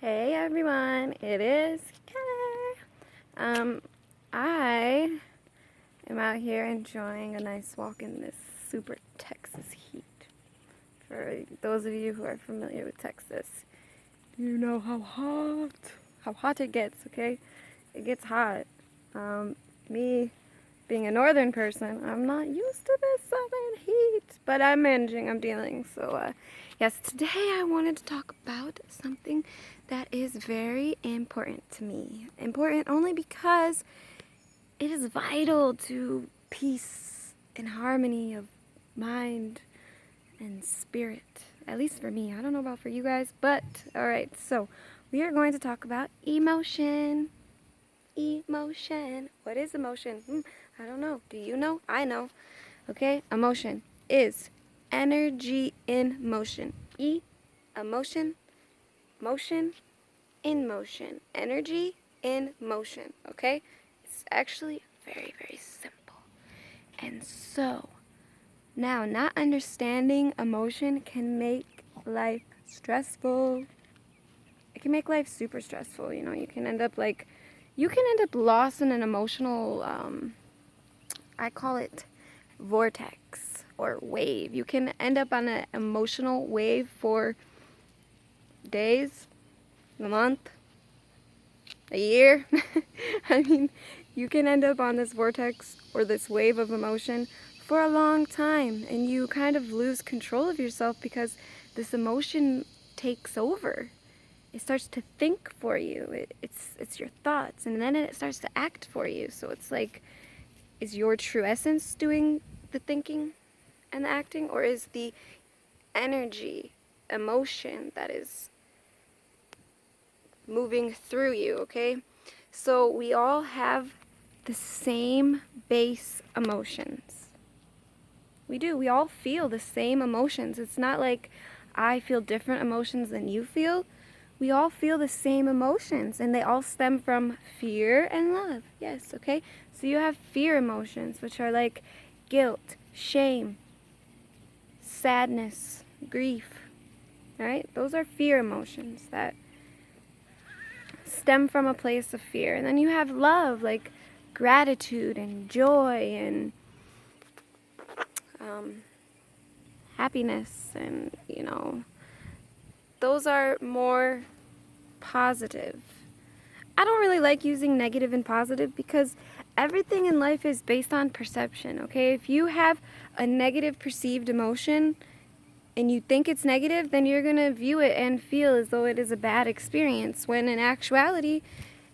Hey everyone, it is Kelly. I am out here enjoying a nice walk in this super Texas heat. For those of you who are familiar with Texas, you know how hot it gets, okay? It gets hot. Me being a northern person, I'm not used to this southern heat, but I'm managing, I'm dealing. So, yes, today I wanted to talk about something that is very important to me. Important only because it is vital to peace and harmony of mind and spirit. At least for me. I don't know about for you guys, but alright, so we are going to talk about emotion. Emotion. What is emotion? I don't know. Do you know? I know. Okay? Emotion is energy in motion. Emotion, motion, in motion. Energy in motion. Okay? It's actually very, very simple. And so, now not understanding emotion can make life stressful. It can make life super stressful. You can end up lost in an emotional, I call it vortex or wave. You can end up on an emotional wave for days, a month, a year. I mean, you can end up on this vortex or this wave of emotion for a long time, and you kind of lose control of yourself because this emotion takes over. It starts to think for you. It's your thoughts, and then it starts to act for you. So it's like, is your true essence doing the thinking and the acting, or is the energy, emotion that is moving through you, okay? So we all have the same base emotions. We do. We all feel the same emotions. It's not like I feel different emotions than you feel. We all feel the same emotions, and they all stem from fear and love. Yes, okay? So you have fear emotions, which are like guilt, shame, sadness, grief. All right? Those are fear emotions that stem from a place of fear. And then you have love, like gratitude and joy and happiness, and those are more positive. I don't really like using negative and positive because everything in life is based on perception, okay? If you have a negative perceived emotion and you think it's negative, then you're going to view it and feel as though it is a bad experience, when in actuality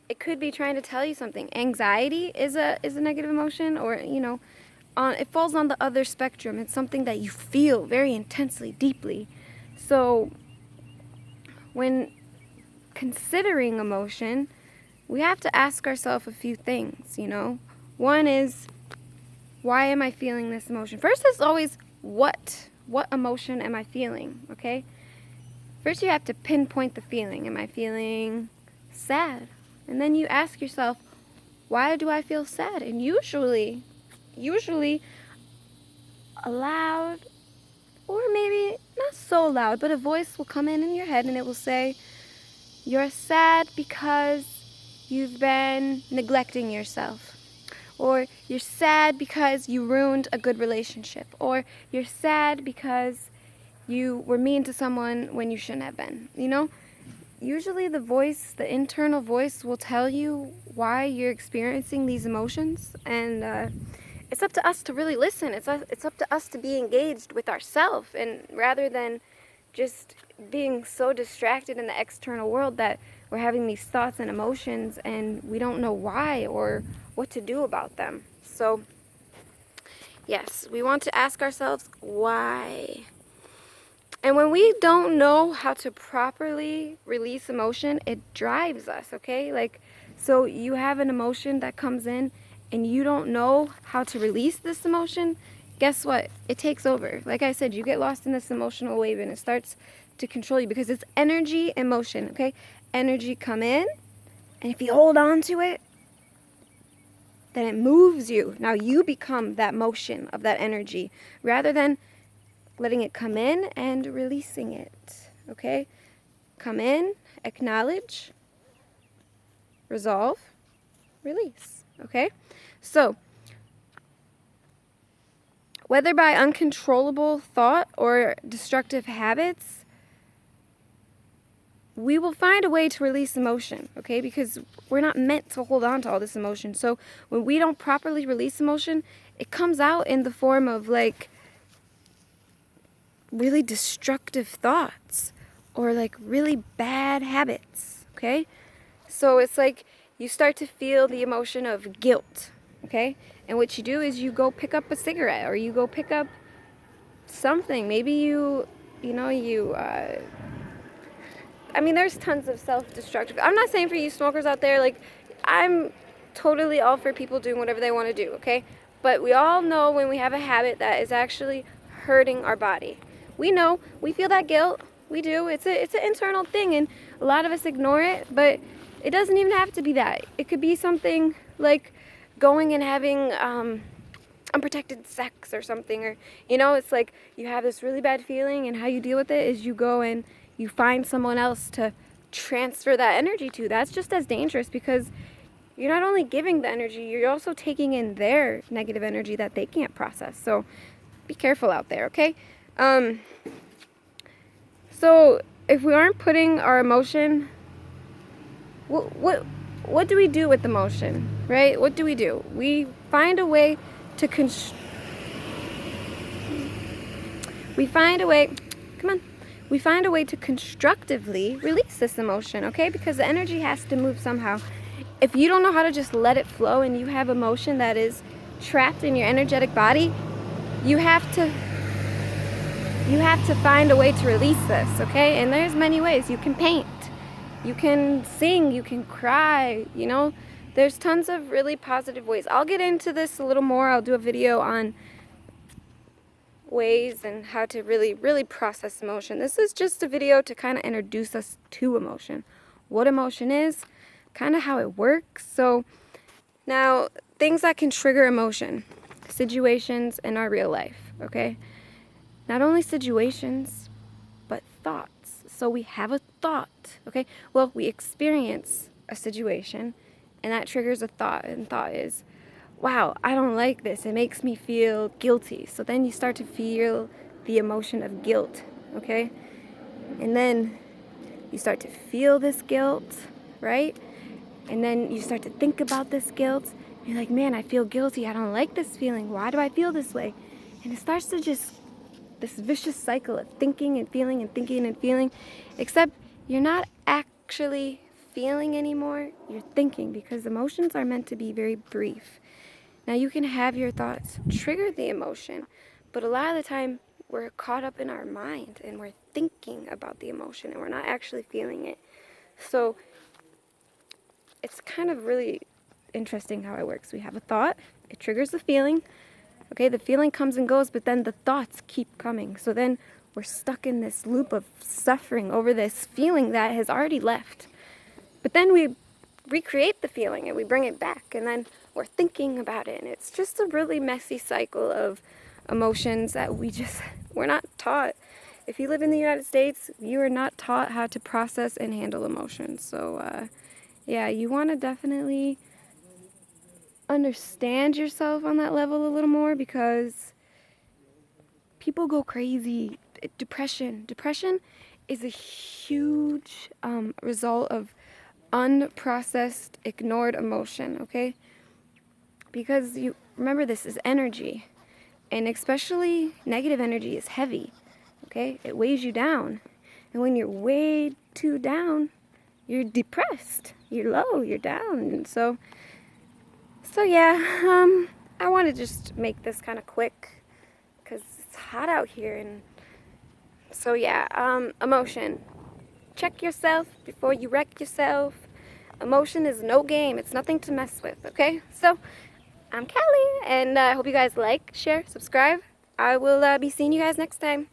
it could be trying to tell you something. Anxiety is a negative emotion, or it falls on the other spectrum. It's something that you feel very intensely, deeply. So when considering emotion, we have to ask ourselves a few things, One is, why am I feeling this emotion? First is always, what emotion am I feeling, okay? First you have to pinpoint the feeling. Am I feeling sad? And then you ask yourself, why do I feel sad? And usually a loud, or maybe not so loud, but a voice will come in your head and it will say, you're sad because you've been neglecting yourself. Or you're sad because you ruined a good relationship. Or you're sad because you were mean to someone when you shouldn't have been. Usually the internal voice will tell you why you're experiencing these emotions. And it's up to us to really listen. It's up to us to be engaged with ourselves, and rather than just being so distracted in the external world that we're having these thoughts and emotions and we don't know why or what to do about them. So, yes, we want to ask ourselves why. And when we don't know how to properly release emotion, it drives us, okay? So you have an emotion that comes in and you don't know how to release this emotion, guess what? It takes over. Like I said, you get lost in this emotional wave and it starts to control you because it's energy and motion, okay? Energy come in, and if you hold on to it, then it moves you. Now you become that motion of that energy rather than letting it come in and releasing it, okay? Come in, acknowledge, resolve, release. Okay? So, whether by uncontrollable thought or destructive habits, we will find a way to release emotion, okay? Because we're not meant to hold on to all this emotion. So when we don't properly release emotion, it comes out in the form of like really destructive thoughts or like really bad habits, okay? So it's like you start to feel the emotion of guilt, okay? And what you do is you go pick up a cigarette or you go pick up something. Maybe I mean, there's tons of self-destructive. I'm not saying for you smokers out there, like, I'm totally all for people doing whatever they want to do, okay? But we all know when we have a habit that is actually hurting our body. We know, we feel that guilt. We do. It's an internal thing, and a lot of us ignore it, but it doesn't even have to be that. It could be something like going and having unprotected sex or something, or, it's like you have this really bad feeling, and how you deal with it is you go and you find someone else to transfer that energy to. That's just as dangerous because you're not only giving the energy, you're also taking in their negative energy that they can't process. So be careful out there, okay? So if we aren't putting our emotion, what do we do with emotion, right? What do? We find a way to we find a way to constructively release this emotion, okay? Because the energy has to move somehow. If you don't know how to just let it flow and you have emotion that is trapped in your energetic body, you have to find a way to release this, okay? And there's many ways. You can paint, you can sing, you can cry, There's tons of really positive ways. I'll get into this a little more. I'll do a video on ways and how to really, really process emotion. This is just a video to kind of introduce us to emotion. What emotion is, kind of how it works. So now, things that can trigger emotion, situations in our real life, okay? Not only situations, but thoughts. So we have a thought, okay? Well, we experience a situation, and that triggers a thought, and thought is, wow, I don't like this. It makes me feel guilty. So then you start to feel the emotion of guilt, okay? And then you start to feel this guilt, right? And then you start to think about this guilt. You're like, man, I feel guilty. I don't like this feeling. Why do I feel this way? And it starts to just, this vicious cycle of thinking and feeling and thinking and feeling, except you're not actually feeling anymore. You're thinking, because emotions are meant to be very brief. Now, you can have your thoughts trigger the emotion, but a lot of the time we're caught up in our mind and we're thinking about the emotion and we're not actually feeling it. So it's kind of really interesting how it works. We have a thought, it triggers the feeling. Okay, the feeling comes and goes, but then the thoughts keep coming. So then we're stuck in this loop of suffering over this feeling that has already left. But then we recreate the feeling and we bring it back, and then we're thinking about it, and it's just a really messy cycle of emotions that we're not taught. If you live in the United States, you are not taught how to process and handle emotions. So yeah, you want to definitely understand yourself on that level a little more, because people go crazy. Depression is a huge result of unprocessed, ignored emotion, okay? Because you remember, this is energy, and especially negative energy is heavy, okay? It weighs you down, and when you're weighed too down, you're depressed, you're low, you're down. And so yeah, I want to just make this kind of quick because it's hot out here. And so yeah, emotion. Check yourself before you wreck yourself. Emotion is no game. It's nothing to mess with, okay? So I'm Kelly, and I hope you guys like, share, subscribe. I will be seeing you guys next time.